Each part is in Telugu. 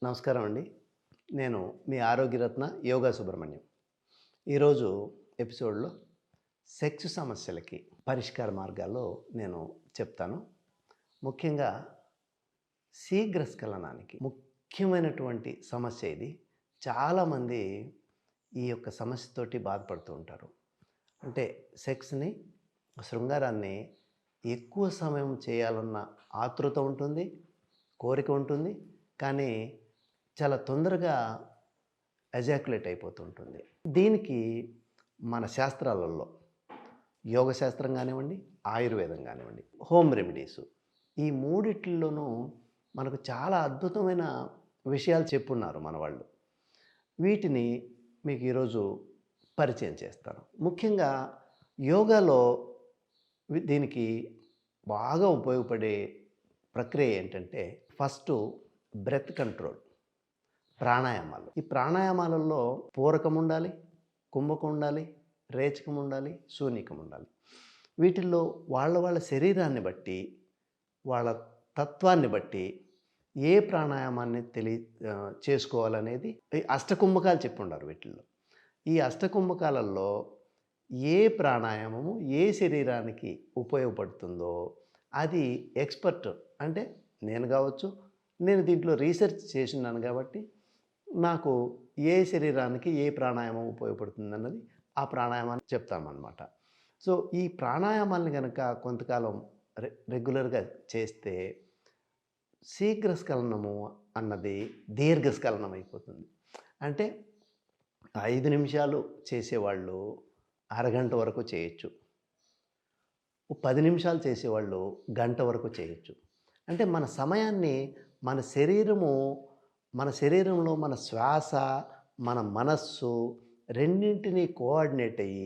నమస్కారం అండి. నేను మీ ఆరోగ్యరత్న యోగా సుబ్రహ్మణ్యం. ఈరోజు ఎపిసోడ్‌లో సెక్స్ సమస్యలకి పరిష్కార మార్గాల్లో నేను చెప్తాను. ముఖ్యంగా శీఘ్రస్ఖలనానికి ముఖ్యమైనటువంటి సమస్య ఇది. చాలామంది ఈ యొక్క సమస్యతోటి బాధపడుతూ ఉంటారు. అంటే సెక్స్‌ని, శృంగారాన్ని ఎక్కువ సమయం చేయాలన్న ఆతృత ఉంటుంది, కోరిక ఉంటుంది. కానీ చాలా తొందరగా ఎజాక్యులేట్ అయిపోతుంటుంది. దీనికి మన శాస్త్రాలలో యోగ శాస్త్రం కానివ్వండి, ఆయుర్వేదం కానివ్వండి, హోమ్ రెమెడీసు ఈ మూడిట్లలోనూ మనకు చాలా అద్భుతమైన విషయాలు చెప్పున్నారు మన వాళ్ళు. వీటిని మీకు ఈరోజు పరిచయం చేస్తాను. ముఖ్యంగా యోగాలో దీనికి బాగా ఉపయోగపడే ప్రక్రియ ఏంటంటే ఫస్టు బ్రెత్ కంట్రోల్, ప్రాణాయామాలు. ఈ ప్రాణాయామాలలో పూరకం ఉండాలి, కుంభకం ఉండాలి, రేచకం ఉండాలి, శూన్యకం ఉండాలి. వీటిల్లో వాళ్ళ శరీరాన్ని బట్టి, వాళ్ళ తత్వాన్ని బట్టి ఏ ప్రాణాయామాన్ని చేసుకోవాలనేది ఈ అష్టకుంభకాలు చెప్పి ఉన్నారు వీటిల్లో. ఈ అష్టకుంభకాలలో ఏ ప్రాణాయామము ఏ శరీరానికి ఉపయోగపడుతుందో అది ఎక్స్పర్ట్ అంటే నేను కావచ్చు, నేను దీంట్లో రీసెర్చ్ చేసినాను కాబట్టి నాకు ఏ శరీరానికి ఏ ప్రాణాయామం ఉపయోగపడుతుందన్నది ఆ ప్రాణాయామాన్ని చెప్తామన్నమాట. సో ఈ ప్రాణాయామాన్ని కనుక కొంతకాలం రెగ్యులర్గా చేస్తే శీఘ్రస్ఖలనము అన్నది దీర్ఘస్ఖలనం అయిపోతుంది. అంటే 5 నిమిషాలు చేసేవాళ్ళు అరగంట వరకు చేయొచ్చు, 10 నిమిషాలు చేసేవాళ్ళు గంట వరకు చేయొచ్చు. అంటే మన సమయాన్ని మన శరీరంలో మన శ్వాస, మన మనస్సు రెండింటినీ కోఆర్డినేట్ అయ్యి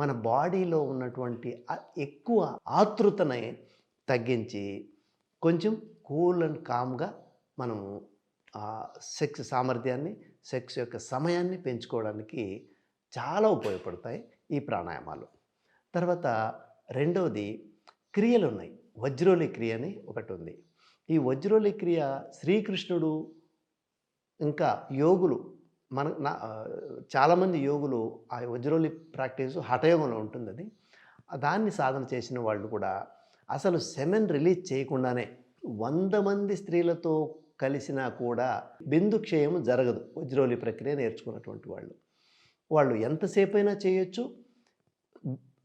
మన బాడీలో ఉన్నటువంటి ఎక్కువ ఆతృతని తగ్గించి కొంచెం కూల్ అండ్ కామ్గా మనము సెక్స్ సామర్థ్యాన్ని, సెక్స్ యొక్క సమయాన్ని పెంచుకోవడానికి చాలా ఉపయోగపడతాయి ఈ ప్రాణాయామాలు. తర్వాత రెండవది క్రియలు ఉన్నాయి. వజ్రోలి క్రియ అని ఒకటి ఉంది. ఈ వజ్రోలి క్రియ శ్రీకృష్ణుడు ఇంకా యోగులు చాలామంది యోగులు ఆ వజ్రోలి ప్రాక్టీసు హఠయోగంలో ఉంటుంది. అది దాన్ని సాధన చేసిన వాళ్ళు కూడా అసలు సెమెన్ రిలీజ్ చేయకుండానే 100 మంది స్త్రీలతో కలిసినా కూడా బిందు క్షయం జరగదు. వజ్రోలి ప్రక్రియ నేర్చుకున్నటువంటి వాళ్ళు ఎంతసేపు అయినా చేయొచ్చు,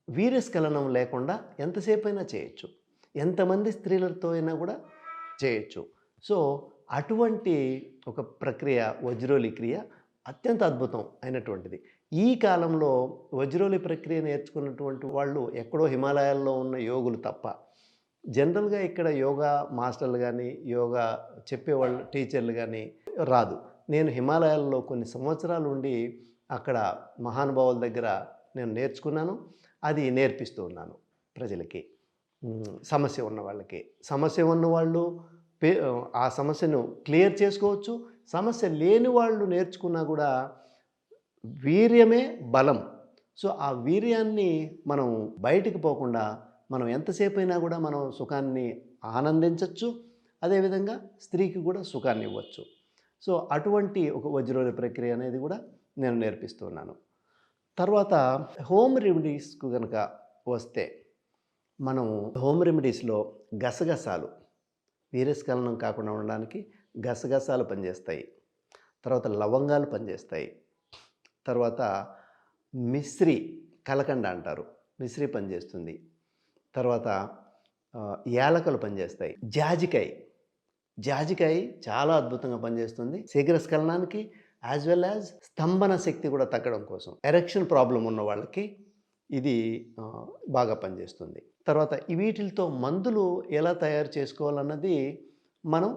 వీర్యస్ఖలనం లేకుండా ఎంతసేపు అయినా చేయొచ్చు, ఎంతమంది స్త్రీలతో అయినా కూడా చేయొచ్చు. సో అటువంటి ఒక ప్రక్రియ వజ్రోలి క్రియ అత్యంత అద్భుతం అయినటువంటిది. ఈ కాలంలో వజ్రోలి ప్రక్రియ నేర్చుకున్నటువంటి వాళ్ళు ఎక్కడో హిమాలయాల్లో ఉన్న యోగులు తప్ప జనరల్గా ఇక్కడ యోగా మాస్టర్లు కానీ యోగా చెప్పేవాళ్ళు టీచర్లు కానీ రాదు. నేను హిమాలయాల్లో కొన్ని సంవత్సరాలు ఉండి అక్కడ మహానుభావుల దగ్గర నేను నేర్చుకున్నాను, అది నేర్పిస్తూ ఉన్నాను ప్రజలకి. సమస్య ఉన్న వాళ్ళకి, సమస్య ఉన్నవాళ్ళు ఆ సమస్యను క్లియర్ చేసుకోవచ్చు. సమస్య లేని వాళ్ళు నేర్చుకున్నా కూడా వీర్యమే బలం. సో ఆ వీర్యాన్ని మనం బయటికి పోకుండా మనం ఎంతసేపు అయినా కూడా మనం సుఖాన్ని ఆనందించవచ్చు, అదేవిధంగా స్త్రీకి కూడా సుఖాన్ని ఇవ్వచ్చు. సో అటువంటి ఒక వజ్రోలి ప్రక్రియ అనేది కూడా నేను నేర్పిస్తున్నాను. తర్వాత హోమ్ రెమెడీస్కు కనుక వస్తే మనం హోమ్ రెమెడీస్లో గసగసాలు వీర్యస్ఖలనం కాకుండా ఉండడానికి గసగసాలు పనిచేస్తాయి. తర్వాత లవంగాలు పనిచేస్తాయి. తర్వాత మిశ్రి, కలకండ అంటారు, మిశ్రి పనిచేస్తుంది. తర్వాత యాలకులు పనిచేస్తాయి. జాజికాయ చాలా అద్భుతంగా పనిచేస్తుంది శీఘ్రస్ఖలనానికి, యాజ్ వెల్ యాజ్ స్తంభన శక్తి కూడా తగ్గడం కోసం. ఎరెక్షన్ ప్రాబ్లం ఉన్న వాళ్ళకి ఇది బాగా పనిచేస్తుంది. తర్వాత వీటితో మందులు ఎలా తయారు చేసుకోవాలన్నది మనం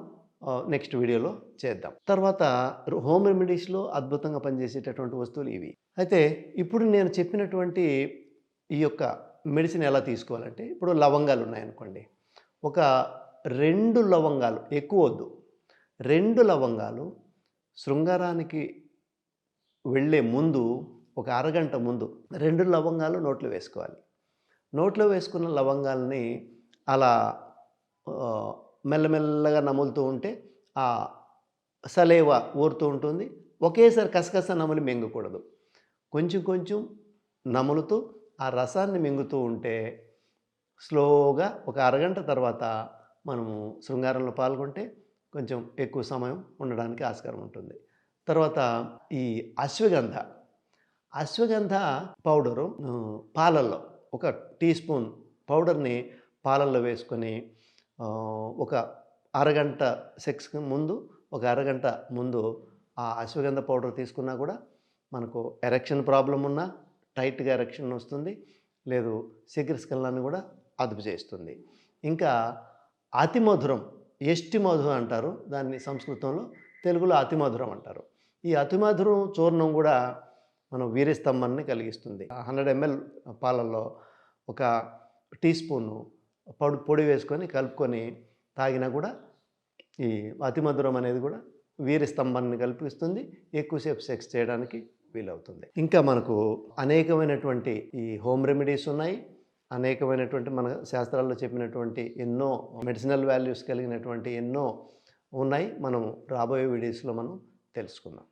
నెక్స్ట్ వీడియోలో చేద్దాం. తర్వాత హోమ్ రెమెడీస్లో అద్భుతంగా పనిచేసేటటువంటి వస్తువులు ఇవి. అయితే ఇప్పుడు నేను చెప్పినటువంటి ఈ యొక్క మెడిసిన్ ఎలా తీసుకోవాలంటే, ఇప్పుడు లవంగాలు ఉన్నాయనుకోండి, ఒక 2 లవంగాలు, ఎక్కువ వద్దు, 2 లవంగాలు శృంగారానికి వెళ్ళే ముందు ఒక అరగంట ముందు 2 లవంగాలు నోట్లో వేసుకోవాలి. నోట్లో వేసుకున్న లవంగాల్ని అలా మెల్లమెల్లగా నములుతూ ఉంటే ఆ సలేవా ఊరుతూ ఉంటుంది. ఒకేసారి కసకస నమిలి మింగకూడదు. కొంచెం కొంచెం నములుతూ ఆ రసాన్ని మింగుతూ ఉంటే స్లోగా ఒక అరగంట తర్వాత మనము శృంగారంలో పాల్గొంటే కొంచెం ఎక్కువ సమయం ఉండడానికి ఆస్కారం ఉంటుంది. తర్వాత ఈ అశ్వగంధ పౌడరు పాలల్లో ఒక టీ స్పూన్ పౌడర్ని పాలల్లో వేసుకొని ఒక అరగంట సెక్స్కి ముందు ఒక అరగంట ముందు ఆ అశ్వగంధ పౌడర్ తీసుకున్నా కూడా మనకు ఎరెక్షన్ ప్రాబ్లం ఉన్నా టైట్గా ఎరెక్షన్ వస్తుంది, లేదు శీఘ్రస్ఖలనాన్ని కూడా అదుపు చేస్తుంది. ఇంకా అతి మధురం, ఎష్టి మధు అంటారు దాన్ని సంస్కృతంలో, తెలుగులో అతి మధురం అంటారు. ఈ అతి మధురం చూర్ణం కూడా మనం వీర్యస్తంభాన్ని కలిగిస్తుంది. 100 ml పాలల్లో ఒక టీ స్పూను పొడి వేసుకొని కలుపుకొని తాగినా కూడా ఈ అతి మధురం అనేది కూడా వీర్యస్తంభాన్ని కల్పిస్తుంది, ఎక్కువసేపు సెక్స్ చేయడానికి వీలవుతుంది. ఇంకా మనకు అనేకమైనటువంటి ఈ హోమ్ రెమెడీస్ ఉన్నాయి, అనేకమైనటువంటి మన శాస్త్రాల్లో చెప్పినటువంటి ఎన్నో మెడిసినల్ వాల్యూస్ కలిగినటువంటి ఎన్నో ఉన్నాయి. మనం రాబోయే వీడియోస్లో మనం తెలుసుకుందాం.